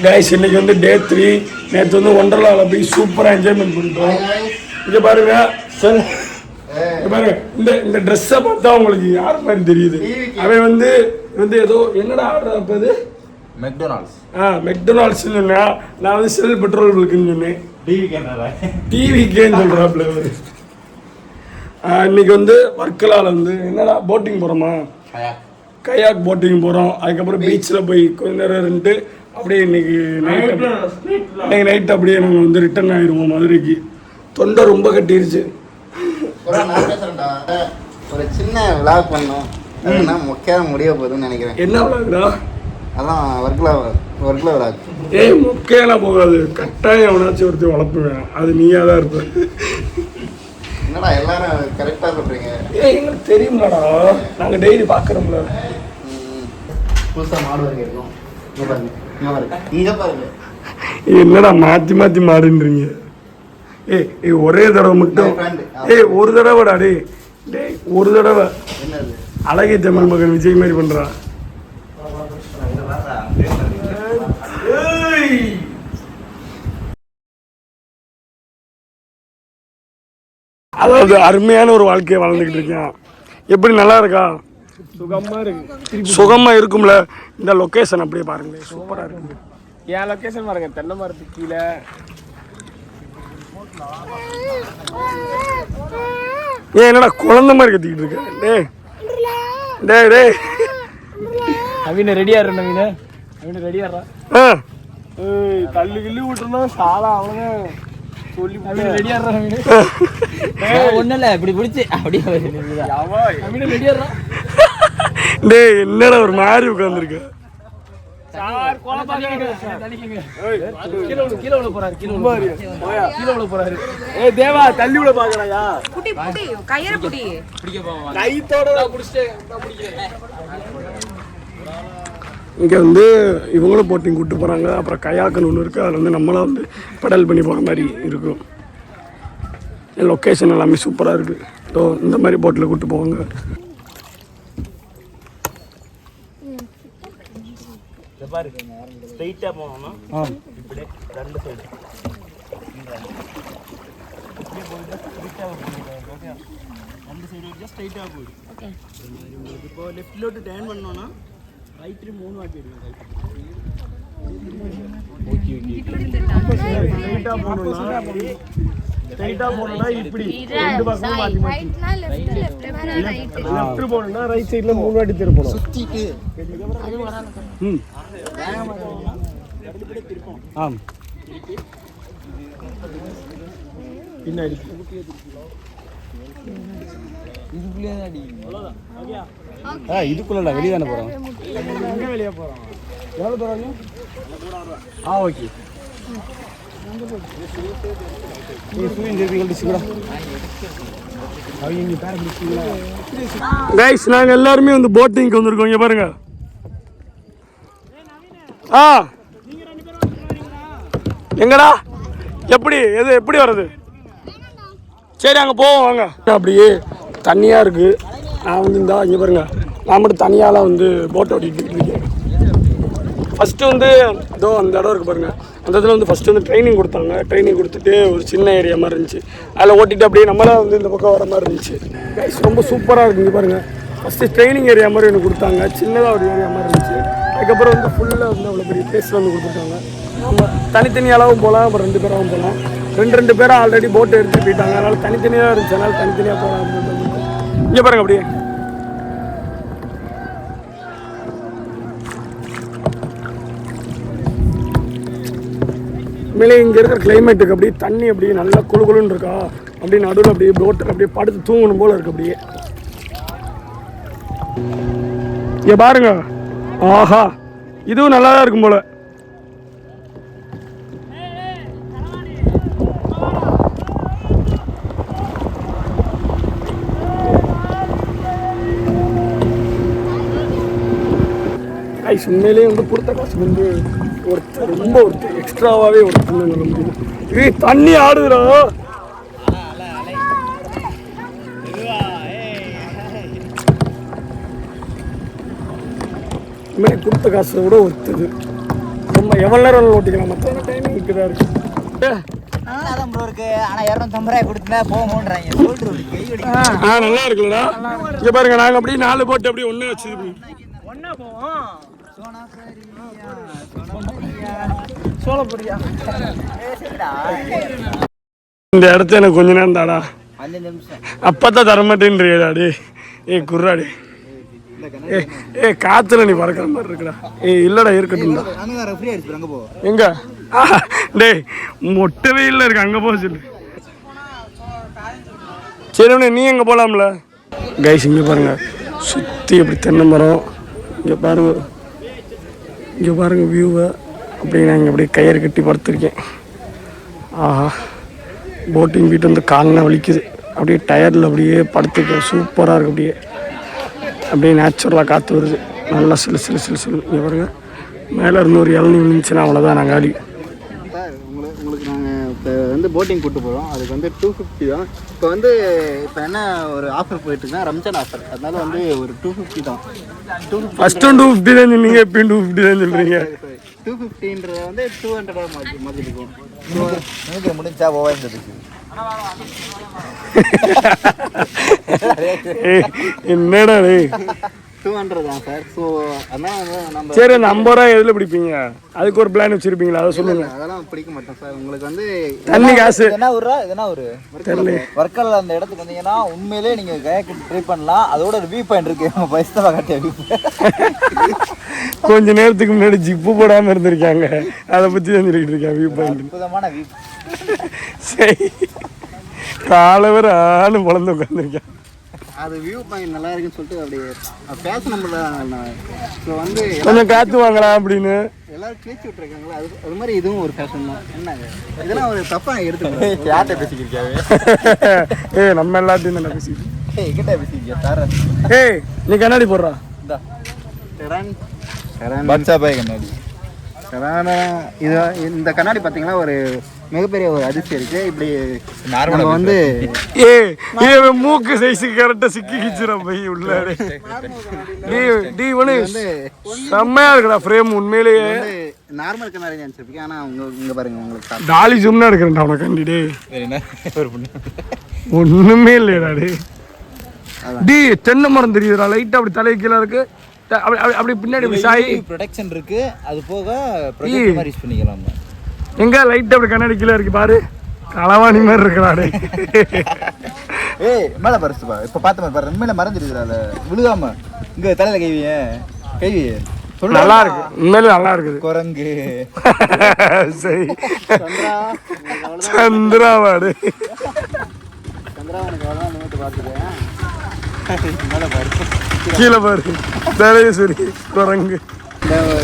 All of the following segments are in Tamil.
கைஸ் இன்னைக்கு வந்து டே 3. நேற்று வந்து ஒண்டர்லாவில் போய் சூப்பராக என்ஜாய்மெண்ட் பண்ணிட்டோம். இங்கே பாருங்க சார், இங்கே பாருங்க இந்த ட்ரெஸ்ஸை பார்த்தா உங்களுக்கு யார் மாதிரி தெரியுது? அவன் வந்து ஏதோ என்னடா ஆர்டர் அப்போது மெக்டொனால்ட்ஸ். மெக்டொனால்ட்ஸ்னு சொன்னேன். நான் வந்து செல் பெட்ரோல் பல்க்குன்னு சொன்னேன். டிவிக்கேன்னு சொல்கிறாப்புல. இன்னைக்கு வந்து வர்க்கலாவில் வந்து என்னடா போட்டிங் போகிறோமா, கயாக் போட்டிங் போகிறோம். அதுக்கப்புறம் பீச்சில் போய் கொஞ்ச நேரம் இருந்துட்டு அப்படியே இன்னைக்கு நைட் அப்படியே நாங்கள் வந்து ரிட்டர்ன் ஆகிடுவோம் மதுரைக்கு. தொண்டை ரொம்ப கட்டிருச்சு. ஒரு சின்ன விளாக் பண்ணோம், அதுனா மொக்கையாக முடிய போகுதுன்னு நினைக்கிறேன். என்ன விளாக்டா? அதான் ஒர்க்கில் விளாக். ஏய் மொக்கையெல்லாம் போகாது, கட்டாயம் எவனாச்சும் ஒருத்தர் வளர்ப்புவேன். அது நீயாக தான் இருப்பேன். என்னடா எல்லாரும் கரெக்டாக சொல்கிறீங்க? ஏய் எங்களுக்கு தெரியும்லடா, நாங்கள் டெய்லி பார்க்குறோம்ல. புதுசாக மாடு வரைக்கும் இருக்கும். இங்கே பாருங்க என்னடா மாற்றி மாற்றி மாடுன்றீங்க? ஏய் ஒரே தடவை மட்டும், ஒரு தடவைடா. டேய் ஒரு தடவை. என்னது அழகிய தமிழ் மகன் விஜய் மாதிரி பண்ணுறான். அதாவது அருமையான ஒரு வாழ்க்கையை வாழ்ந்துக்கிட்டு இருக்கேன். எப்படி நல்லா இருக்கா? சுகமா இருக்கும்ல. இந்த லொக்கேஷன் அப்படியே பாருங்களேன், சூப்பரா இருக்கு. என் லொக்கேஷன் பாருங்க, தென்னை மரத்துக்கு கீழே. ஏன் என்னடா குழந்தை மாதிரி கத்திக்கிட்டு இருக்க? டேய் டேய் டேய் நவீன ரெடியா இரு. நவீன ரெடியா இருறா. ஏய் தள்ளு கிள்ளி விட்டுறனா சாலா அவனே சொல்லி நவீன ரெடியா இருறா. நவீன ஒண்ணு இல்ல, இப்படி பிடிச்சி அப்படியே நவீன ரெடியா இருறா. டேய் என்னடா ஒரு மாதிரி உட்கார்ந்திருக்க? சார் கோல பாருங்க, தள்ளிக்கங்க. கீழ விழ போறாரு. ஏய் தேவா தள்ளி விழ பாக்குறாயா? புடி கயிறு புடி. பிடிக்க போவா. கைத்தோட நான் புடிச்சிட்டேன், நான் பிடிக்கிறேன். இங்கே வந்து இவங்களும் போட்டிங் கூப்பிட்டு போகிறாங்க. அப்புறம் கயாக்குன்னு ஒன்று இருக்குது, அதில் வந்து நம்மளாம் வந்து பெடல் பண்ணி போகிற மாதிரி இருக்கும். லொக்கேஷன் எல்லாமே சூப்பராக இருக்குது. ஸோ இந்த மாதிரி போட்டில் கூப்பிட்டு போவாங்க. பாரு ஸ்ட்ரைட்டா போனோம்னா இப்படி ரெண்டு சைடு இப்படி போயிட்டு ஸ்ட்ரைட்டா போயிடும். ஓகே, ரெண்டு சைடு வச்சா ஸ்ட்ரைட்டா போயிடும். ஓகே, இப்போ லெஃப்ட்ல டர்ன் பண்ணோம்னா ரைட் 3 வாட்டி எடுங்க. ஓகே ஸ்ட்ரைட்டா போறோம்னா இப்படி ரெண்டு பக்கமும் மாத்தி மாத்தி. லெஃப்ட் போறோம்னா ரைட் சைடுல 3 வாட்டி திருப்பணும். சுத்திட்டு அது வராம திருப்பணும். ஆம், பின்னாடி இதுக்குள்ள வெளியே தானே போறோம். எங்க வெளியே போறோம்? எவ்வளவு தூரம்? ஓகே. கைஸ் நாங்கள் எல்லாருமே வந்து போட்டிங்க்கு வந்திருக்கோம். இங்கே பாருங்க. எங்கடா எப்படி வர்றது? சரி அங்கே போவோம் வாங்க. அப்படியே தண்ணியாக இருக்குது. நான் வந்து இங்கே பாருங்க, நான் மட்டும் தனியாலாம் வந்து போட் ஓட்டிகிட்டு இருக்கேன். ஃபஸ்ட்டு வந்து இதோ அந்த இடம் இருக்குது பாருங்கள், அந்த இடத்துல வந்து ஃபஸ்ட்டு வந்து ட்ரைனிங் கொடுத்தாங்க. ட்ரைனிங் கொடுத்துட்டு ஒரு சின்ன ஏரியா மாதிரி இருந்துச்சு. அதில் ஓட்டிகிட்டு அப்படியே நம்மளாம் வந்து இந்த பக்கம் வர மாதிரி இருந்துச்சு. கைஸ் ரொம்ப சூப்பராக இருக்குங்க பாருங்கள். ஃபஸ்ட்டு ட்ரைனிங் ஏரியா மாதிரி ஒன்று கொடுத்தாங்க, சின்னதாக ஒரு ஏரியா மாதிரி இருந்துச்சு. அதுக்கப்புறம் வந்து ஃபுல்லாக வந்து அவ்வளோ பெரிய பிளேஸில் வந்து கொடுத்துருக்காங்க. நம்ம தனித்தனியாகவும் போகலாம், அப்புறம் 2 பேராகவும் போகலாம். 2 பேராக ஆல்ரெடி போட்டு எடுத்துகிட்டு போயிட்டாங்க. அதனால் தனித்தனியாக இருந்துச்சு, அதனால் தனித்தனியாக போகலாம். இங்கே பாருங்கள் அப்படியே உண்மையிலே இங்கே இருக்கிற கிளைமேட்டுக்கு அப்படியே தண்ணி அப்படியே நல்லா குளுன்னு இருக்கா. அப்படியே நடுவில் அப்படியே போட்டில் அப்படியே படுத்து தூங்கணும் போல் இருக்குது. அப்படியே இங்கே பாருங்க, ஆஹா இதுவும் நல்லா தான் இருக்கும் போல். உண்மையிலேயே வந்து கொடுத்த காசு வந்து ரொம்ப எக்ஸ்ட்ராவாகவே இது தண்ணி ஆடுதுடா. இதுமாதிரி கொடுத்த காசை விட ஒருத்தது ரொம்ப ஆமாம் எவ்வளோ நேரம் ஓட்டிக்கலாம் மற்ற டைமிங் இருக்குதா இருக்கு அதான் ப்ரோ இருக்கு ஆனால் 250 ரூபாய் கொடுத்துனா போகணுன்றாங்க சொல்லிட்டு கை வடி நல்லா இருக்குல்லடா இங்கே பாருங்க நாங்கள் அப்படியே 4 போட்டு அப்படியே ஒன்றே வச்சுருக்கோம் ஒன்னா போவோம் சோளப்பொடியா இந்த இடத்த எனக்கு கொஞ்ச நேரம் தாடா 5 நிமிஷம் அப்பதான் தரமாட்டேன்றியடாடி குர்ராடி காத்துல நீ பறக்கிற மாதிரி இருக்குடா இல்லடா இருக்கட்டும் ஃப்ரீ ஆயிடுச்சு அங்கே போ எங்க டேய் மொட்டை வெயில்ல இருக்கு அங்க போக சொல்லு சரி நீ எங்க போலாம்ல கைஸ் இங்க பாருங்க சுத்தி அப்படி தென்னை மரம் இங்க பாருங்க வியூவை அப்படி நான் இங்கே அப்படியே கயிறு கட்டி படுத்திருக்கேன் ஆஹா போட்டிங் போயிட்டு வந்து காலெலாம் வலிக்குது அப்படியே டயரில் அப்படியே படுத்துருக்கேன் சூப்பராக இருக்குது அப்படியே நேச்சுரலாக காற்று வருது நல்லா சிலு இங்கே பாருங்க மேலே இருந்து ஒரு இளநீ விழுந்துச்சுன்னா அவ்வளோதான் நாங்கள் ஆடி சார் உங்களுக்கு நாங்கள் இப்போ வந்து போட்டிங் கூப்பிட்டு போகிறோம் அதுக்கு வந்து 250 தான் இப்போ என்ன ஒரு ஆஃபர் போயிட்டுருக்குன்னா ரம்ஜான் ஆஃபர் அதனால வந்து ஒரு 250 தான் 250 ஃபஸ்ட்டும் 250 தான் சொன்னீங்க எப்பயும் 250 தான் சொல்கிறீங்க 250ன்றது வந்து 200 மாதிரி இருக்கும் எனக்கு முடிஞ்சா ஓவாயிருந்ததுக்கு என்னடா 200 தான் சார் ஸோ அதனால் நம்ம சரி அந்த 50 ரூபா எதில் பிடிப்பீங்க அதுக்கு ஒரு பிளான் வச்சுருப்பீங்களா அதை சொல்லுங்க அதெல்லாம் பிடிக்க மாட்டோம் சார் உங்களுக்கு வந்து தண்ணி காசு என்ன ஒரு வர்க்கல் அந்த இடத்துக்கு வந்தீங்கன்னா உண்மையிலே நீங்க கயாக் ட்ரை பண்ணலாம் அதோட ரிவ்யூ பாயிண்ட் இருக்கு நம்ம பைசா காட்டிய கொஞ்ச நேரத்துக்கு முன்னாடி ஜிப்பு போடாம இருந்திருக்காங்க அதை பத்தி தான் சொல்லிட்டு இருக்கேன் வியூ பாயிண்ட் அற்புதமான வியூ சரி காலவர் ஆளு பொழந்து உட்காந்துருக்கேன் அது வியூ பாயிண்ட் நல்லா இருக்குன்னு சொல்லிட்டு அப்படியே பேசணும் ஸோ வந்து கொஞ்சம் காத்து வாங்கலாம் அப்படின்னு எல்லாரும் கிழிச்சு விட்டுருக்காங்களா அது மாதிரி இதுவும் ஒரு ஃபேஷன் தான் என்னங்க இதெல்லாம் ஒரு தப்பாக எடுத்துக்கிறேன் யார்கிட்ட பேசிக்கிறியாவே நம்ம எல்லாத்தையும் நல்லா பேசிக்கிட்டு எங்கிட்ட பேசிக்கிறியா சார் நீ கண்ணாடி போடுறா கண்ணாடி இது இந்த கண்ணாடி பார்த்தீங்கன்னா ஒரு மிகப்பெரிய ஒரு அதிர்ச்சி இருக்கு இப்படி நம்ம வந்து மூக்கு சைஸுக்கு கரெக்டா சிக்கி கிச்சிடும் பை உள்ள வந்து செம்மையா இருக்குடா ஃப்ரேம் உண்மையிலேயே நார்மல் கண்ணாடி நினைச்சிருப்பீங்க ஆனா இங்க பாருங்க உங்களுக்கு டாலி ஜூம்னா எடுக்கிறேன்டா உனக்கு கண்டிடே ஒண்ணுமே இல்லையடா டி தென்னை மரம் தெரியுதுடா லைட்டா அப்படி தலை கீழே இருக்கு அப்படி பின்னாடி சாய் ப்ரொடெக்ஷன் இருக்கு அது போக ப்ரொஜெக்ட் மாதிரி யூஸ் பண்ணிக்கலாம் எங்க லைட் அப்படி கண்ணாடி கீழே இருக்கு பாரு களவாணி மாதிரி இருக்கிறாரு மேல பரிசுப்பா இப்ப பார்த்த மாதிரி பாரு உண்மையில மறந்துடுதுல அத விழுகாம இங்க தலையில கைவி நல்லா இருக்கு உண்மையில நல்லா இருக்குது குரங்கு சரி சந்திராவாடு கீழே பாரு தலைய சரி குரங்கு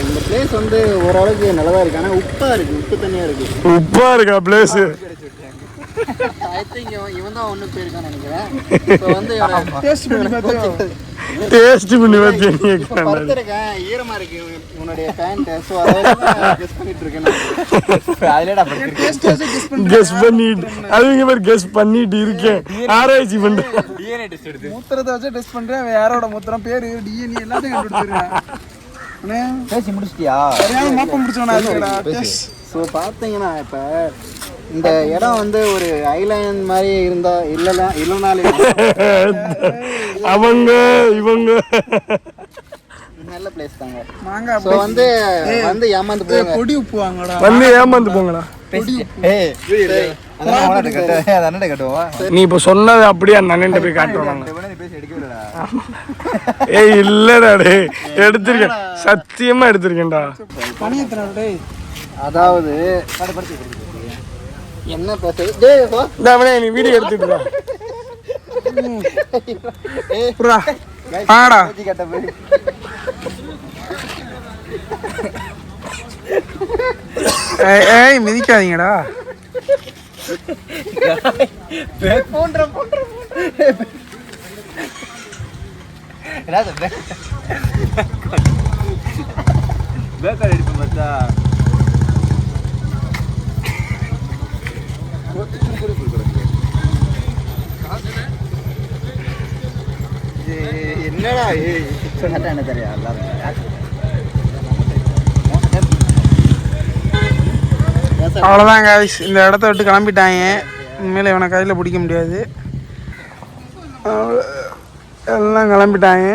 இந்த பிளேஸ் வந்து ஓரளவுக்கு நல்லதா இருக்கு ஆனா உப்பு தண்ணியா இருக்கு உப்பா இருக்கா பிளேஸ் இவன் தான் ஒண்ணு போயிருக்கான்னு நினைக்கிறேன் இப்போ வந்து டேஸ்ட் பண்ணி பார்த்தேன் படுத்திருக்கேன் ஈரமா இருக்கு உன்னுடைய பேண்ட் ஸோ அதெல்லாம் கெஸ் பண்ணிட்டு இருக்கேன் கெஸ் பண்ணிட்டு அதுங்க பேர் கெஸ் பண்ணிட்டு இருக்கேன் ஆராய்ச்சி பண்றேன் டிஎன்ஏ டெஸ்ட் எடுத்து மூத்திரத்தை வச்சு டெஸ்ட் பண்றேன் யாரோட மூத்திரம் பேரு டிஎன்ஏ எல்லாத்தையும் கண்டுபிடிச்சிருக்கேன் பேசி முடிச்சிட்டியா சரியான மாப்பம் முடிச்சவனா ஸோ பார்த்தீங்கன்னா இப்போ இந்த இடம் வந்து ஒரு ஐலாண்ட் மாதிரி இருந்தா இல்லைனாலும் அவங்க இவங்க நல்ல பிளேஸ் தாங்க மாங்காய் ஸோ வந்து ஏமாந்து போங்க பொடி உப்பு வாங்கடா வந்து ஏமாந்து போங்கடா நீ இப்ப சொன்னது அப்படியே அந்த அண்ணன் போய் காட்டுவாங்க ஏய் இல்லடா டே எடுத்திருக்கேன் சத்தியமா எடுத்திருக்கேன்டா அதாவது என்ன பேசுறது நீ வீடியோ எடுத்துட்டு ஏய் மிதிக்காதீங்கடா என்னடா என்ன தெரியா அவ்வளோதான் காய்ஸ், இந்த இடத்த விட்டு கிளம்பிட்டாங்க. உண்மையில இவனை கையில் பிடிக்க முடியாது, எல்லாம் கிளம்பிட்டாங்க.